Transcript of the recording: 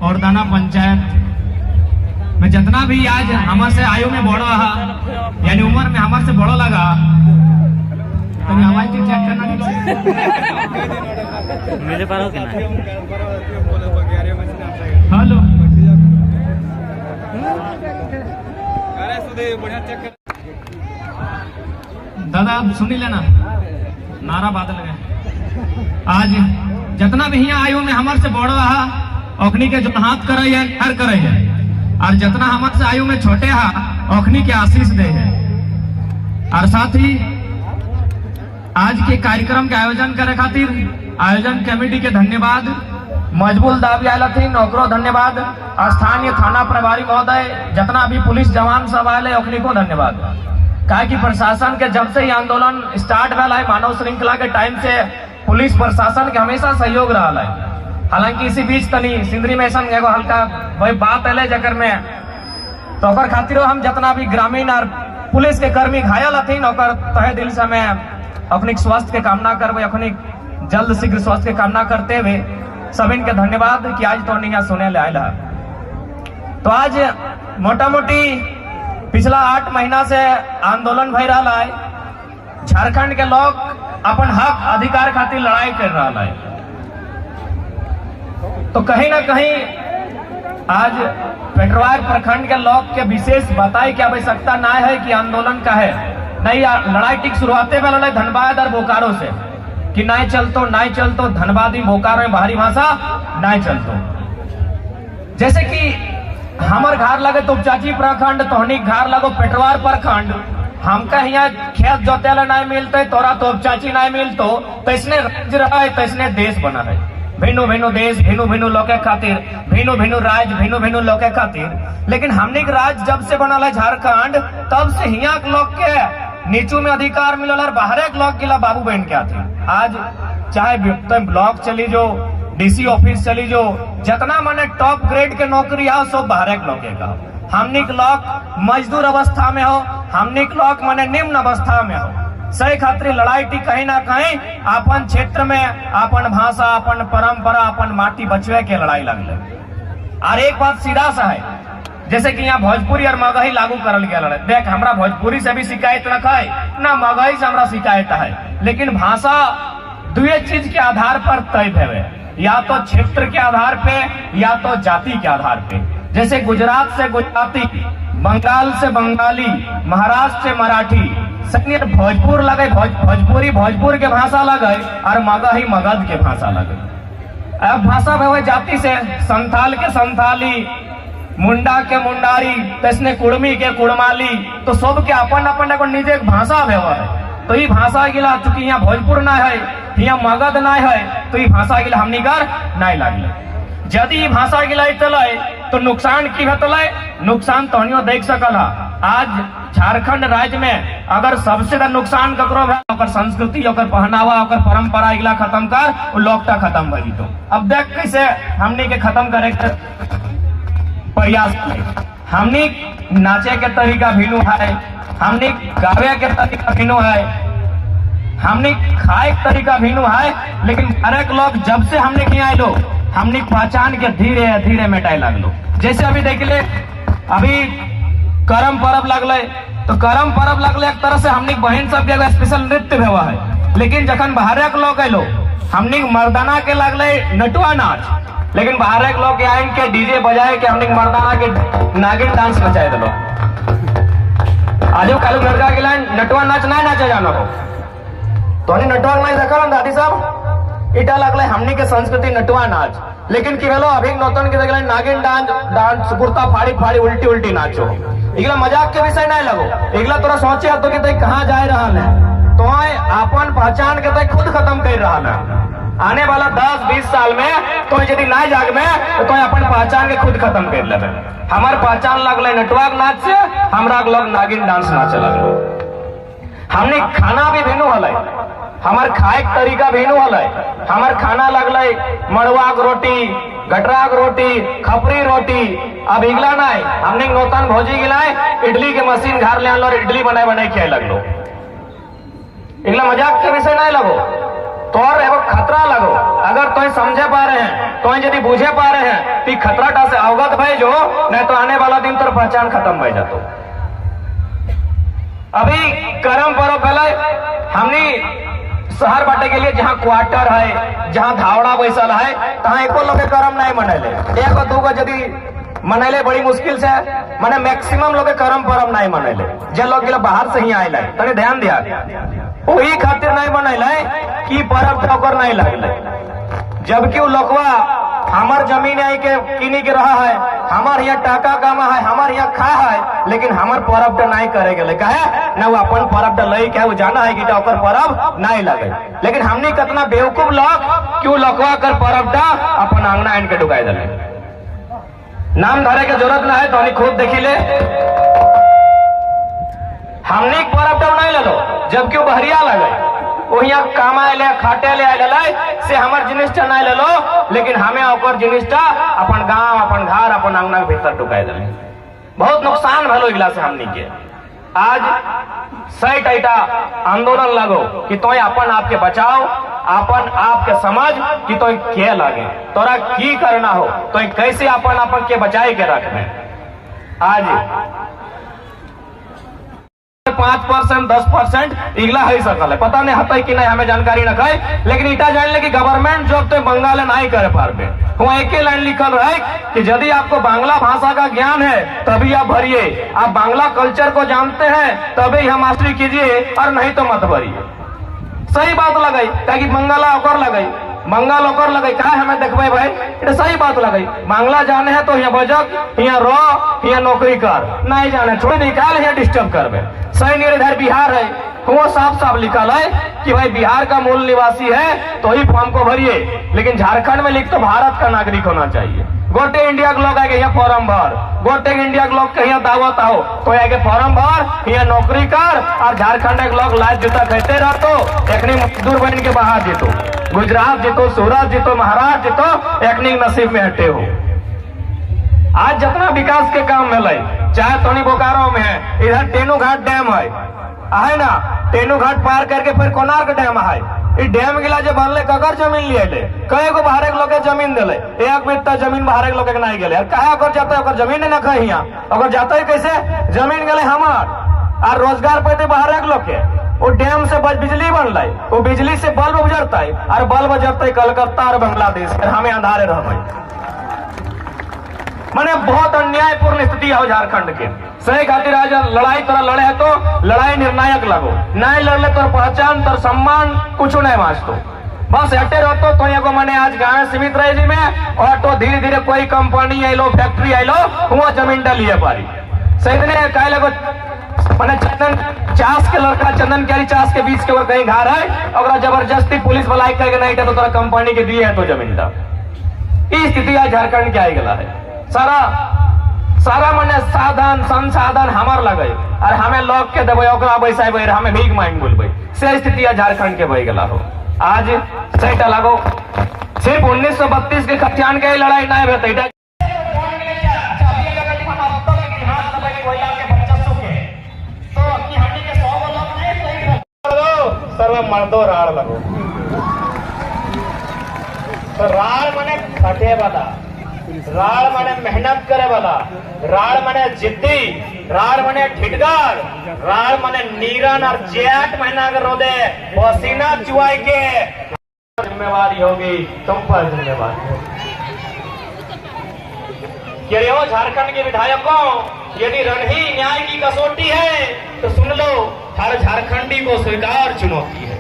और दाना पंचायत में जितना भी आज हमारे से आयु में बड़ा है यानी उम्र में हमारे से बड़ा लगा तो आवाज चेक करना मेरे पास हेलो दादा सुनी लेना नारा बादल गए आज जितना भी यहाँ आयु में हमारे से बड़ा है ओखनी के जो हाथ करे है हर करे है और जितना हमारे से आयु में छोटे है ओखनी के आशीष दे है। और साथ ही आज के कार्यक्रम के आयोजन करे खातिर आयोजन कमेटी के धन्यवाद, मजबूल दावी आयल थी ओकरो धन्यवाद, स्थानीय थाना प्रभारी महोदय जितना भी पुलिस जवान सब आये ओखनी को धन्यवाद। कहा कि प्रशासन के जब से ही आंदोलन स्टार्ट भेल है मानव श्रृंखला के टाइम से पुलिस प्रशासन के हमेशा सहयोग रहा है। हालांकि इसी बीच तनी सिंदरी में ऐसा एगो हल्का वही बात अल जकर में तो खातिर हम जितना भी ग्रामीण और पुलिस के कर्मी घायल हथिन तहे दिल से हमें अपनी स्वास्थ्य के कामना करबे, अपनी जल्द शीघ्र स्वास्थ्य के कामना करते हुए सभी के धन्यवाद कि आज तो नहीं सुने ले आयल है। तो आज मोटा मोटी पिछला 8 महीना से आंदोलन भई रहा है, झारखंड के लोग अपन हक अधिकार खातिर लड़ाई कर रहा है। तो कहीं ना कहीं आज पेटरवार प्रखंड के लोग के विशेष बताई की आवश्यकता ना है कि आंदोलन का है नहीं। लड़ाई ठीक शुरुआते में लड़ाई धनबाद और बोकारो से कि नहीं चलतो धनबादी बोकारो में बाहरी भाषा नहीं चलतो। जैसे कि हमार घर लगे तोपचाची प्रखंड, तोहनी घर लगो पेटरवार प्रखंड, हमका यहाँ खेत जोतेला नहीं मिलते, तोरा तोपचाची नहीं मिलतो, तैसने राज्य रहा है, तैसने देश बना है। भिन्नु भिन्नु देश, भिन्नु भिन्नु लोग के खातिर, भिन्नु भिन्नु राज्य, भिन्नु भिन्नु लोग के खातिर। लेकिन हमने के राज्य जब से बनल है झारखंड तब से यहाँ के लोग के नीचू में अधिकार मिलल और बाहर के लोग के बाबू बहन के आते। आज चाहे ब्लॉक चली जो, डीसी ऑफिस चली जो, जितना माने टॉप ग्रेड के नौकरी है सब बाहर के लोग का। हमने के लोग मजदूर अवस्था में हो, हमने के लोग माने निम्न अवस्था में हो। सही खातिर लड़ाई टी कहीं ना कहीं अपन क्षेत्र में अपन भाषा, अपन परंपरा, अपन माटी बचवे के लड़ाई लगले। और एक बात सीधा सा है, जैसे कि यहाँ भोजपुरी और मगही लागू करल गया लड़ाई। देख हमरा भोजपुरी से भी शिकायत न है ना मगही से हमरा शिकायत है, लेकिन भाषा दुए चीज के आधार पर तय भेवे, या तो क्षेत्र के आधार पे या तो जाति के आधार पे। जैसे गुजरात से गुजराती, बंगाल से बंगाली, महाराष्ट्र से मराठी, भोजपुर लगे भोजपुरी भोजपुर के भाषा लगे और मगही मगध के भाषा लगे। अब भाषा भेवे जाति से संथाल के संथाली, मुंडा के मुंडारी, तैसने कुड़मी के कुड़माली, तो सब के अपन अपन एगो निजे भाषा भेवे है। तो ये भाषा गिला चूंकि यहाँ भोजपुर ना है, यहाँ मगध ना है, तो ये भाषा गिला हमनी कर नहीं लगले। यदि भाषा गिलाई चले तो नुकसान की होतले, नुकसान तोहनियो देख सकला। आज झारखंड राज्य में अगर सबसे ज्यादा नुकसान ककरो है संस्कृति, पहनावा, परंपरा इगला खत्म कर लोकता खत्म भरी। तो अब देख कैसे हमने के खत्म करे के प्रयास किए। हमने नाचे के तरीका भिन्न है, हमने गावे के तरीका भिन्न है, हमने खाए के तरीका भिन्न है, लेकिन हरेक लोग जब से हमने किया लो हमने पहचान के धीरे धीरे मिटाए लगलो। जैसे अभी देख ले, अभी करम पर्व लगले तो करम पर्व लगले एक तरह से हमने बहन सब के स्पेशल नृत्य भेवा है। लेकिन जखन बाहर के लोग अलो हमने मर्दाना के लगले नटुआ नाच, लेकिन बाहर के लोग आइन के डीजे बजाए के हमने मर्दाना के नागिन डांस नचाए दिलो। आज कालू लड़का के लाइन नटुआ नाच नहीं नाचे जाना हो तो नटुआ नहीं देखा दादी साहब इटा लगले हमनी के संस्कृति नटुआ नाच। लेकिन कि भेलो अभी नौतन के देखले नागिन डांस कुर्ता फाड़ी फाड़ी उल्टी उल्टी नाचो। इगला मजाक के विषय नहीं लगो, इगला तोरा सोचे तो कि कहाँ जाए रहा है, तो अपन पहचान के खुद खत्म कर रहा है। आने वाला 10-20 साल में तो यदि ना जाग में तो अपन पहचान के खुद खत्म कर लेबे। हमार पहचान लगले नटुआ नाच से, हमरा लोग नागिन डांस नाचे लगलो। हमने खाना भी भेनु हल, हमार खाए के तरीका भेनु हल। हमार खाना लगले मड़ुआ के रोटी, गटरा के रोटी, खपरी रोटी। अब इगला नहीं, हमने नौतन भोजी गिलाए इडली के मशीन घर ले आलो, इडली बनाए बनाए खाए लगलो। इगला मजाक के विषय नहीं लगो। तोर एगो खतरा लगो। अगर तो समझे पा रहे हैं, तो यदि बुझे पा रहे हैं तो खतरा से अवगत भाई जो, नहीं तो आने वाला दिन तो पहचान खत्म हो जातो। अभी करम पर्व पहले हमने शहर बाटे के लिए जहाँ क्वार्टर है, जहाँ धावड़ा बैसल है, तहाँ एको लोग करम नहीं मनैले, एगो दूगो यदि मनैले बड़ी मुश्किल से, माने मैक्सिमम लोग करम पर्व नहीं मनैले। जे लोग के बाहर से ही आए तनी ध्यान दिया, वही खातिर नहीं मनैले कि पर्व ठोकर नहीं लगले। जबकि वो लोगवा हमार जमीन आई के किनी के रहा है, हमार यहाँ टाका कमा है, हमार यहाँ खा है, लेकिन हमार पर्व नहीं करे गए कहे न, वो अपन पर्व लई के वो जाना है कि ओकर पर्व नहीं लगे। लेकिन हमने कितना बेवकूफ लोग क्यों लोकवा कर पर्व अपन आंगना आन के डुकाई दले। नाम धरे के जरूरत ना है, तो हमने खुद देखी ले, हमने पर्व नहीं ले लो, जबकि वो बहरिया लगे, वो यहाँ कमाए ले खाटे ले आए से हमार जिनिस नहीं ले लो, लेकिन हमें ओकर जिनिस अपन गांव, अपन घर, अपन अंगना के भीतर डुकाई दे। बहुत नुकसान भलो इगला से हमनी के। आज सही टाइटा आंदोलन लगो कि तो अपन आप के बचाओ, अपन आप के समझ कि तो क्या लगे, तोरा की करना हो, तो कैसे अपन के बचाए के रखने। आज 5% 10% इगला है सकल है, पता नहीं हता कि नहीं, हमें जानकारी न है, लेकिन इटा जान ले कि गवर्नमेंट जॉब तो बंगाल नहीं करे पारबे। वहाँ एक ही लाइन लिखल है कि यदि आपको बांग्ला भाषा का ज्ञान है तभी आप भरिए, आप बांग्ला कल्चर को जानते हैं तभी हम मास्टरी कीजिए, और नहीं तो मत भरिए। सही बात लगाई, ताकि बंगाला ओकर लगाई, बंगाल ओकर लगे, कहा हमें देखबे भाई, ये सही बात लगे। बांग्ला जाने है तो यहाँ बजक, यहाँ रो, यहाँ नौकरी कर, नहीं जाने छोड़ निकाल, यहाँ डिस्टर्ब करबे। सही निर्धार बिहार है, वो साफ साफ लिखल है कि भाई बिहार का मूल निवासी है तो ही फॉर्म को भरिए, लेकिन झारखंड में लिख तो भारत का नागरिक होना चाहिए। गोटे इंडिया के लोग आएंगे यहाँ फॉर्म भर, गोटे इंडिया के लोग यहाँ दावत आओ तो आगे फॉर्म भर, यहाँ नौकरी कर, और झारखंड के लोग लाज जूता कहते रहतो, एकनी मजदूर बन के बाहर जीतो, गुजरात जीतो, सूरत जीतो, महाराष्ट्र जीतो, एकनी नसीब में हटे हो। आज जितना विकास के काम मिले, चाहे तोनी बोकारो में है, इधर तेनू घाट डैम है ना, तेनू घाट पार करके फिर कोणार्क डैम है, डैम गिला जो बनले ककर जमीन लिए ले, कई को बाहर के लोग जमीन दिले, एक बित्ता जमीन बाहर के लोग नहीं गए, कहा अगर जाता है जमीन न कहीं यहाँ, अगर जाता है कैसे जमीन गए हमार, और रोजगार पैते बाहर के लोग के, वो डैम से बिजली बन रही, वो बिजली से बल्ब उजरता है, और बल्ब उजरता है कलकत्ता और बांग्लादेश, हमें अंधारे रह। मैंने बहुत अन्यायपूर्ण स्थिति है झारखंड के। सही खातिर आज लड़ाई तोरा लड़े है तो लड़ाई निर्णायक लगो, नहीं लड़ले तो पहचान तो सम्मान कुछ नहीं वाँचतो, बस हटे रहतो तो एगो मैंने आज गाँव सीमित रहे जी में, और तो धीरे धीरे कोई कंपनी आइलो, फैक्ट्री आइलो, वो जमीन डालिए पारी। सही ने कह लगो मैंने चंदन चास के लड़का, चंदन कैरी चास के बीच के वो कहीं घर है, और जबरदस्ती पुलिस वाला करके नहीं तो तोरा कंपनी के दिए है तो जमीन दा। इस स्थिति आज झारखंड के आई गला है। सारा मने साधन संसाधन हमार लगे, और हमें लोग के देवे, बैसाबे, हमें भीख मांग बोलबे, से स्थिति झारखंड के बह गला हो। आज सेटा लगो सिर्फ 1932 के खतियान के लड़ाई नहीं भेटे, मर्दो राड़ लगो, तो राड़ मने खटे वाला, राड़ मने मेहनत करे वाला, राड़ मने जिद्दी, राड़ मने ठिठगार, राड़ मने नीरन और जेठ महीना के रोदे पसीना चुआई के जिम्मेवारी होगी, तुम पर जिम्मेवारी होगी। झारखंड के विधायकों, यदि रणही न्याय की कसौटी है तो सुन लो, हर झारखंडी को स्वीकार चुनौती है।